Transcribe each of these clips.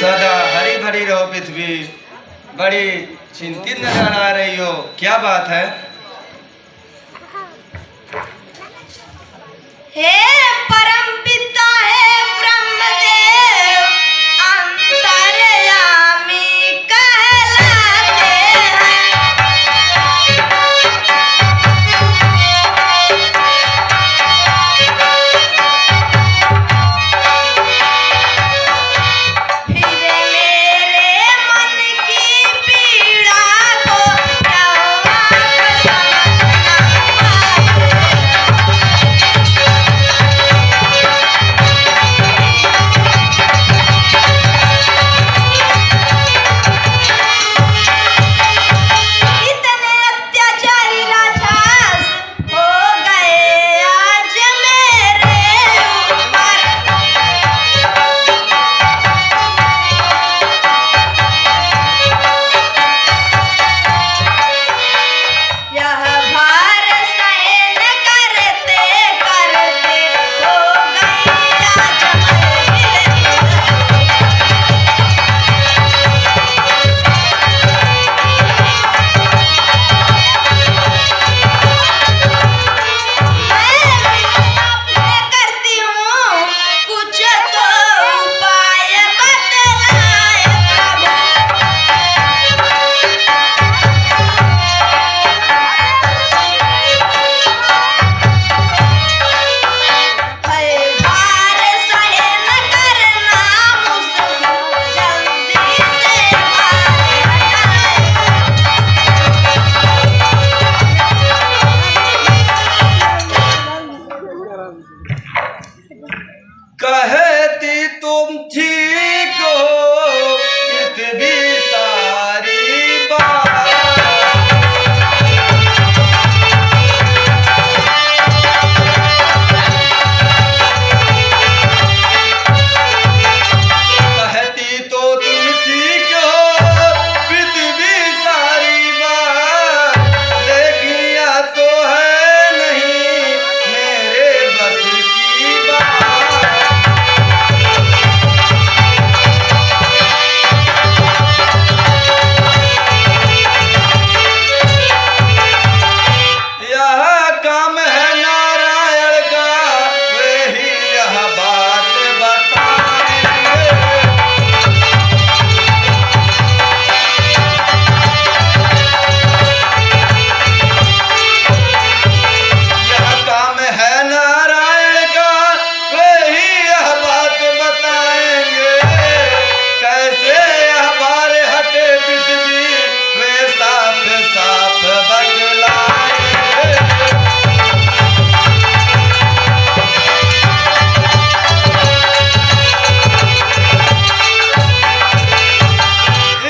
सदा हरी भरी रहो पृथ्वी। बड़ी चिंतित नजर आ रही हो, क्या बात है? हे परम पिता हे ब्रह्मदेव अंतर्यामी कहलाते हैं। फिर मेरे मन की पीड़ा को यहोवा समझना इतने अत्याचारी राक्षस हो गए आज मेरे ऊपर। यह भार सहन करते करते हो गई आज मैं करती हूँ कुछ तो उपाय बतलाए प्रभु। है भार सहन करना मुश्किल, जल्दी से भार हटाए। कहती तुम ठीक हो पृथ्वी सारी बात। कहती तो तुम ठीक हो पृथ्वी सारी बात, लेकिन यह तो है नहीं मेरे बस की बात। यह काम है नारायण का, वही यह बात बताएंगे। यह काम है नारायण का, वही यह बात बताएंगे। कैसे यह भार हटे पृथ्वी, वे साफ साफ बतलाएंगे।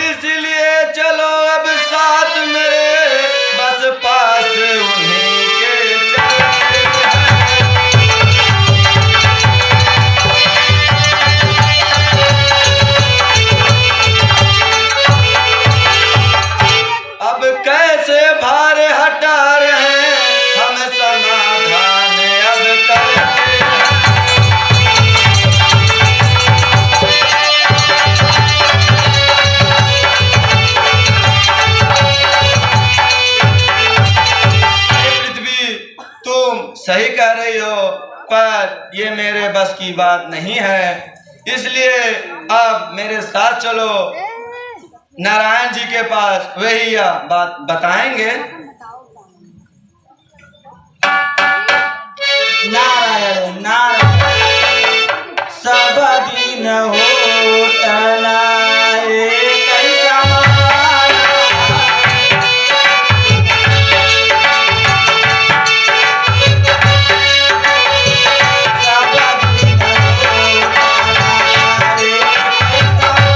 इसलिए चलो अब साथ मेरे, बस पास उन्हीं के चलते हैं। अब कैसे भार हटा रहे हैं, हम समाधान अब करते हैं। हे पृथ्वी, तुम सही कह रही हो, पर ये मेरे बस की बात नहीं है। इसलिए अब मेरे साथ चलो नारायण जी के पास, वही यह बात बताएंगे। नारायण नारायण सब दिन होतना एक समान। सब दिन होतना एक समान।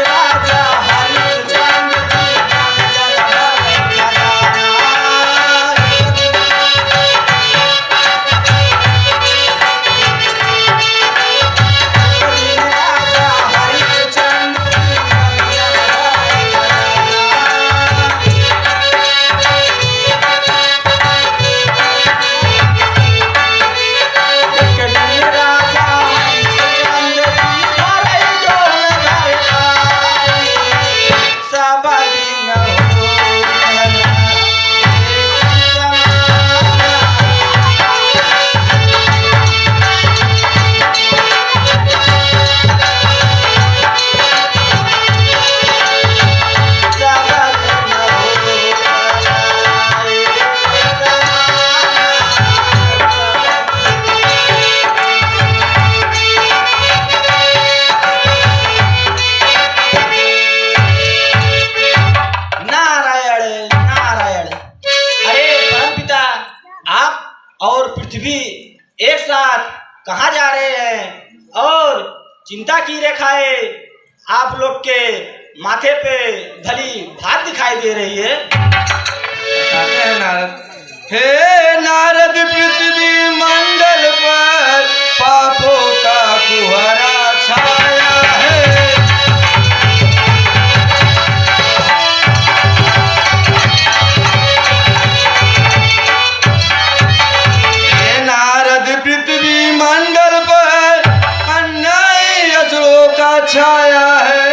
राजा हरिश्चंद्र जी चिंता की रेखाएं आप लोग के माथे पे धली भात दिखाई दे रही है। बताते हैं नारद। हे नारद, पृथ्वी मंडल पर पापों का कुहरा छाया है। हे नारद, पृथ्वी मंडल पर अन्याय असुरों का छाया है।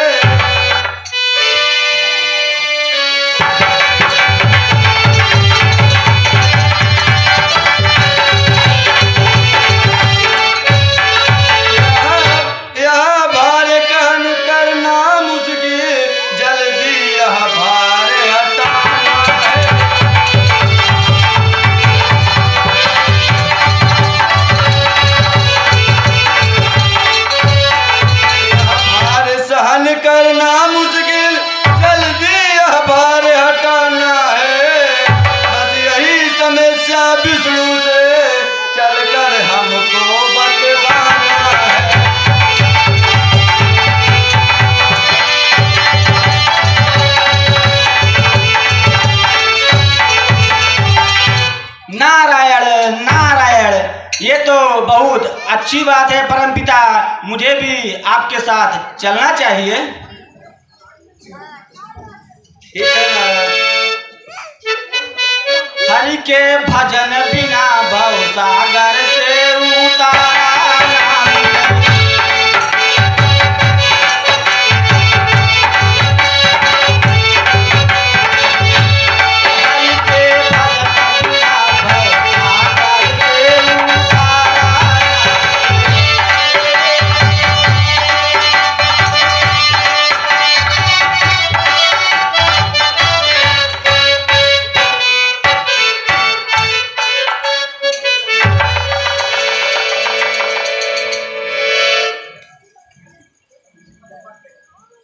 करना मुश्किल, जल्दी यह भार हटाना है। बस यही समस्या विष्णु से चलकर हमको बतलाना है। नारायण नारायण, ये तो बहुत अच्छी बात है परमपिता, मुझे भी आपके साथ चलना चाहिए। ठीक है नारद। हरि के भजन बिना भव सागर से उतारा नहीं। हरि के भजन बिना भव सागर से उतारा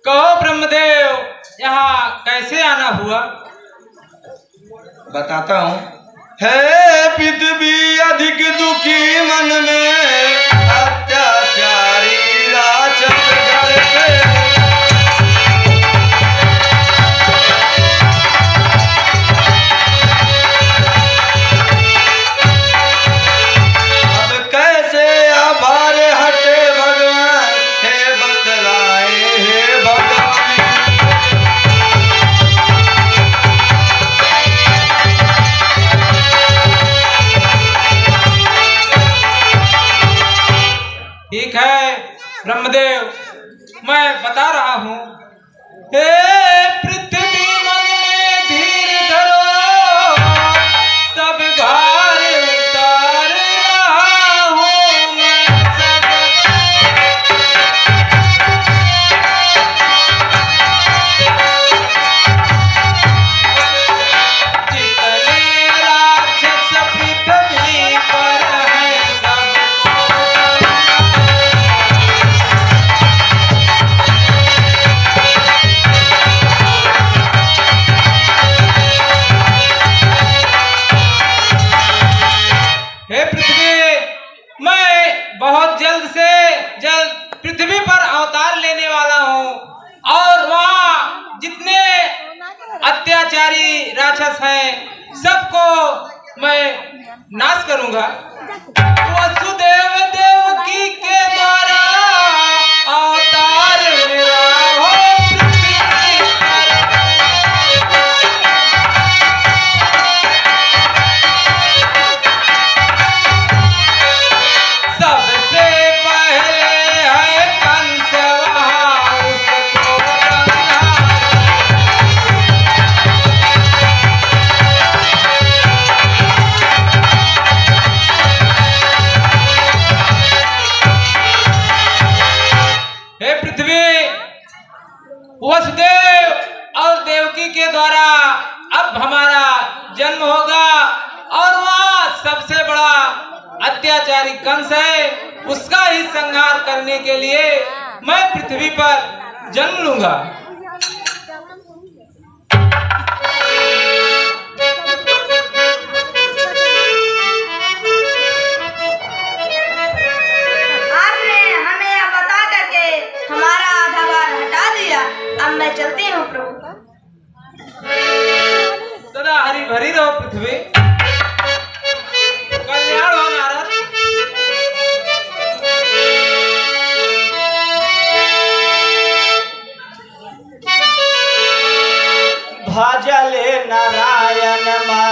कहो ब्रह्मदेव, यहाँ कैसे आना हुआ? बताता हूँ। हे पृथ्वी अधिक दुखी मन में, अत्याचारी राक्षस घर पे। अब कैसे आभार हटे भगवान, हे बतलाए हे भगवान। ठीक है ब्रह्मदेव, मैं बता रहा हूँ। हे पृथ्वी मन में धीर धरो, सब भार उतार रहा हूँ मैं सब। जितने राक्षस पृथ्वी पर हैं सबको हे पृथ्वी, मैं बहुत जल्द से जल्द पृथ्वी पर अवतार लेने वाला हूँ और वहाँ जितने अत्याचारी राक्षस हैं सबको मैं नाश करूँगा। वसुदेव देवकी के द्वारा अवतार मेरा हो पृथ्वी पर। सबसे पहले है कंस वहाँ उसको संहार। हे पृथ्वी, वसुदेव और देवकी के द्वारा अब हमारा जन्म होगा और वहाँ सबसे बड़ा अत्याचारी कंस है, उसका ही संहार करने के लिए मैं पृथ्वी पर जन्म लूंगा। आपने हमें यह बता करके मैं चलती हूँ प्रभु। सदा हरी भरी रहो पृथ्वी, कल्याण हो नारद। भजले नारायण मा